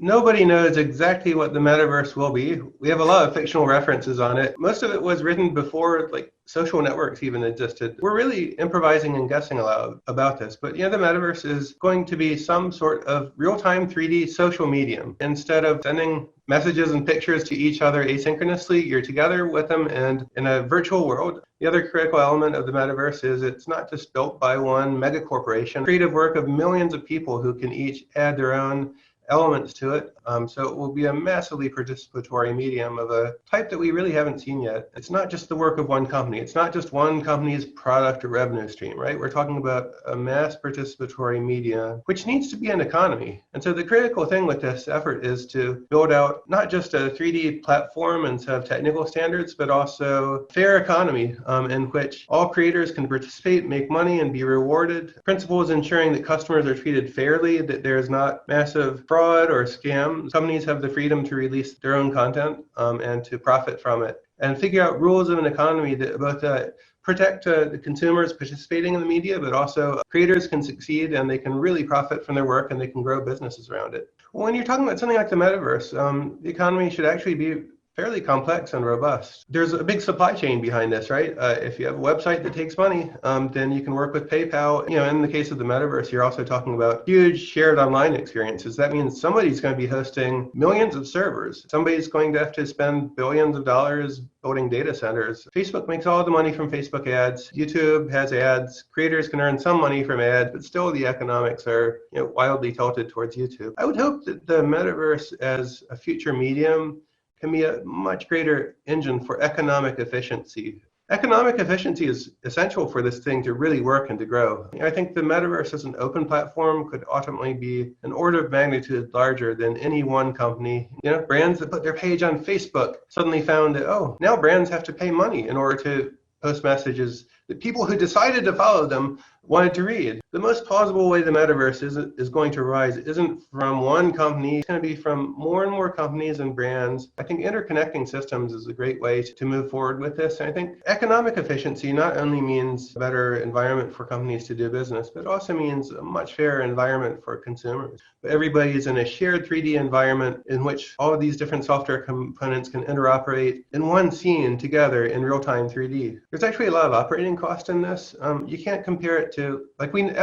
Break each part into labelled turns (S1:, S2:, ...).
S1: nobody knows exactly what the metaverse will be. We have a lot of fictional references on it. Most of it was written before social networks even existed. We're really improvising and guessing a lot about this, but the metaverse is going to be some sort of real-time 3D social medium. Instead of sending messages and pictures to each other asynchronously, you're together with them and in a virtual world. The other critical element of the metaverse is it's not just built by one mega corporation, creative work of millions of people who can each add their own elements to it. So it will be a massively participatory medium of a type that we really haven't seen yet. It's not just the work of one company. It's not just one company's product or revenue stream, right? We're talking about a mass participatory media, which needs to be an economy. And so the critical thing with this effort is to build out not just a 3D platform and set of technical standards, but also a fair economy in which all creators can participate, make money, and be rewarded. Principles ensuring that customers are treated fairly, that there's not massive fraud or scam. Companies have the freedom to release their own content and to profit from it, and figure out rules of an economy that both protect the consumers participating in the media, but also creators can succeed and they can really profit from their work and they can grow businesses around it. Well, when you're talking about something like the metaverse, the economy should actually be fairly complex and robust. There's a big supply chain behind this, right? If you have a website that takes money, then you can work with PayPal. In the case of the metaverse, you're also talking about huge shared online experiences. That means somebody's going to be hosting millions of servers. Somebody's going to have to spend billions of dollars building data centers. Facebook makes all the money from Facebook ads. YouTube has ads. Creators can earn some money from ads, but still the economics are wildly tilted towards YouTube. I would hope that the metaverse as a future medium can be a much greater engine for economic efficiency. Economic efficiency is essential for this thing to really work and to grow. I think the metaverse as an open platform could ultimately be an order of magnitude larger than any one company. Brands that put their page on Facebook suddenly found that, now brands have to pay money in order to post messages that people who decided to follow them wanted to read. The most plausible way the metaverse is going to rise isn't from one company. It's going to be from more and more companies and brands. I think interconnecting systems is a great way to move forward with this. And I think economic efficiency not only means a better environment for companies to do business, but also means a much fairer environment for consumers. But everybody's in a shared 3D environment in which all of these different software components can interoperate in one scene together in real-time 3D. There's actually a lot of operating cost in this. You can't compare it to,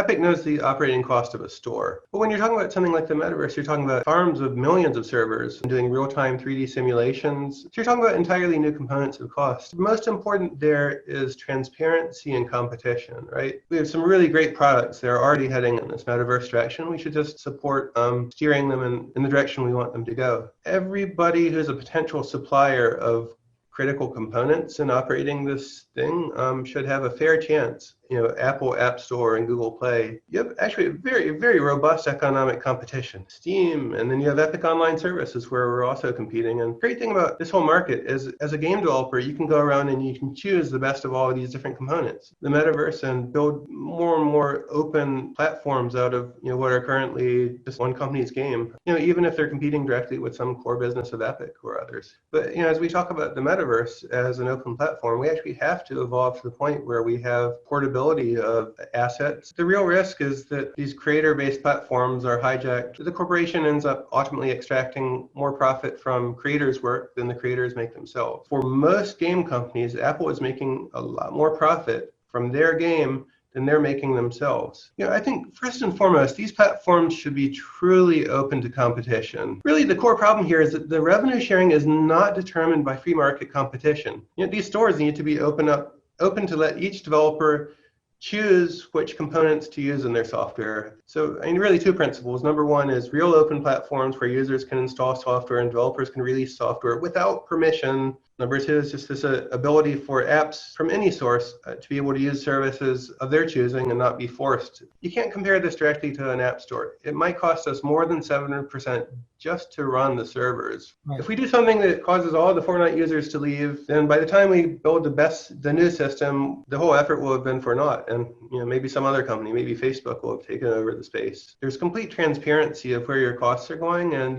S1: Epic knows the operating cost of a store. But when you're talking about something like the metaverse, you're talking about farms of millions of servers doing real-time 3D simulations. So you're talking about entirely new components of cost. The most important there is transparency and competition, right? We have some really great products that are already heading in this metaverse direction. We should just support steering them in the direction we want them to go. Everybody who's a potential supplier of critical components in operating this thing should have a fair chance. Apple App Store and Google Play. You have actually a very, very robust economic competition. Steam, and then you have Epic Online Services where we're also competing. And the great thing about this whole market is, as a game developer, you can go around and you can choose the best of all of these different components. The metaverse, and build more and more open platforms out of what are currently just one company's game. Even if they're competing directly with some core business of Epic or others. But as we talk about the metaverse as an open platform, we actually have to evolve to the point where we have portability of assets. The real risk is that these creator-based platforms are hijacked. The corporation ends up ultimately extracting more profit from creators' work than the creators make themselves. For most game companies, Apple is making a lot more profit from their game than they're making themselves. I think first and foremost, these platforms should be truly open to competition. Really, the core problem here is that the revenue sharing is not determined by free market competition. These stores need to be open to let each developer choose which components to use in their software. So really two principles. Number one is real open platforms where users can install software and developers can release software without permission. Number two is just this ability for apps from any source to be able to use services of their choosing and not be forced. You can't compare this directly to an app store. It might cost us more than 7% just to run the servers. Right. If we do something that causes all the Fortnite users to leave, then by the time we build the new system, the whole effort will have been for naught. And maybe some other company, maybe Facebook, will have taken over the space. There's complete transparency of where your costs are going, and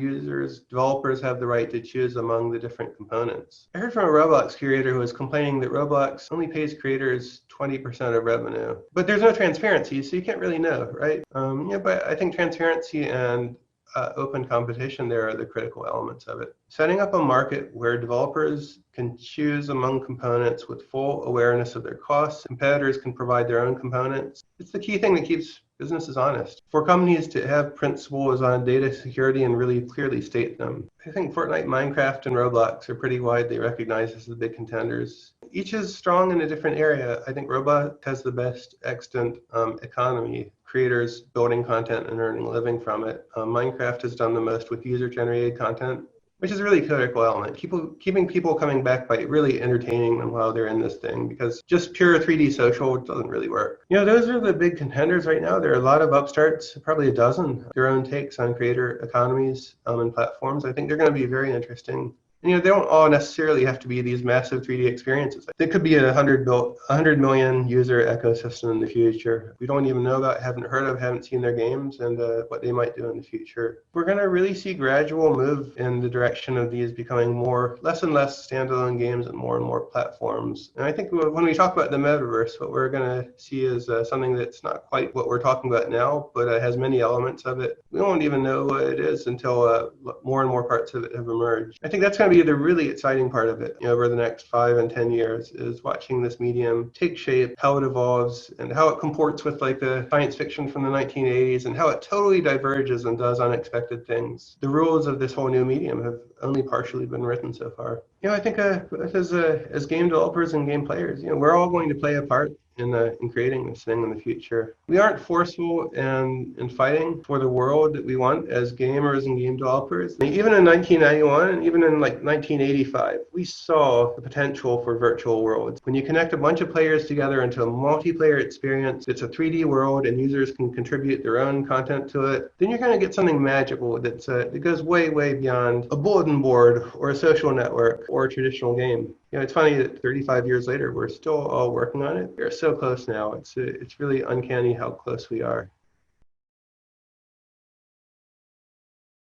S1: developers have the right to choose among the different components. I heard from a Roblox creator who was complaining that Roblox only pays creators 20% of revenue. But there's no transparency, so you can't really know, right? But I think transparency and open competition there are the critical elements of it. Setting up a market where developers can choose among components with full awareness of their costs. Competitors can provide their own components. It's the key thing that keeps businesses honest. For companies to have principles on data security and really clearly state them. I think Fortnite, Minecraft, and Roblox are pretty widely recognized as the big contenders. Each is strong in a different area. I think Roblox has the best extant economy. Creators building content and earning a living from it. Minecraft has done the most with user-generated content, which is a really critical element. Keeping people coming back by really entertaining them while they're in this thing, because just pure 3D social doesn't really work. Those are the big contenders right now. There are a lot of upstarts, probably a dozen, their own takes on creator economies and platforms. I think they're going to be very interesting. They don't all necessarily have to be these massive 3D experiences. They could be a 100 million user ecosystem in the future. We don't even know about, haven't heard of, haven't seen their games, and what they might do in the future. We're going to really see gradual move in the direction of these becoming less and less standalone games and more platforms. And I think when we talk about the metaverse, what we're going to see is something that's not quite what we're talking about now, but has many elements of it. We won't even know what it is until more and more parts of it have emerged. I think that's going to be the really exciting part of it over the next 5 and 10 years, is watching this medium take shape, how it evolves, and how it comports with like the science fiction from the 1980s, and how it totally diverges and does unexpected things. The rules of this whole new medium have only partially been written so far. I think as game developers and game players, we're all going to play a part in creating this thing in the future. We aren't forceful in fighting for the world that we want as gamers and game developers. Even in 1991 and even in like 1985, we saw the potential for virtual worlds. When you connect a bunch of players together into a multiplayer experience, it's a 3D world and users can contribute their own content to it, then you're going to get something magical that goes way, way beyond a bulletin board or a social network or a traditional game. It's funny that 35 years later, we're still all working on it. We're so close now. It's really uncanny how close we are.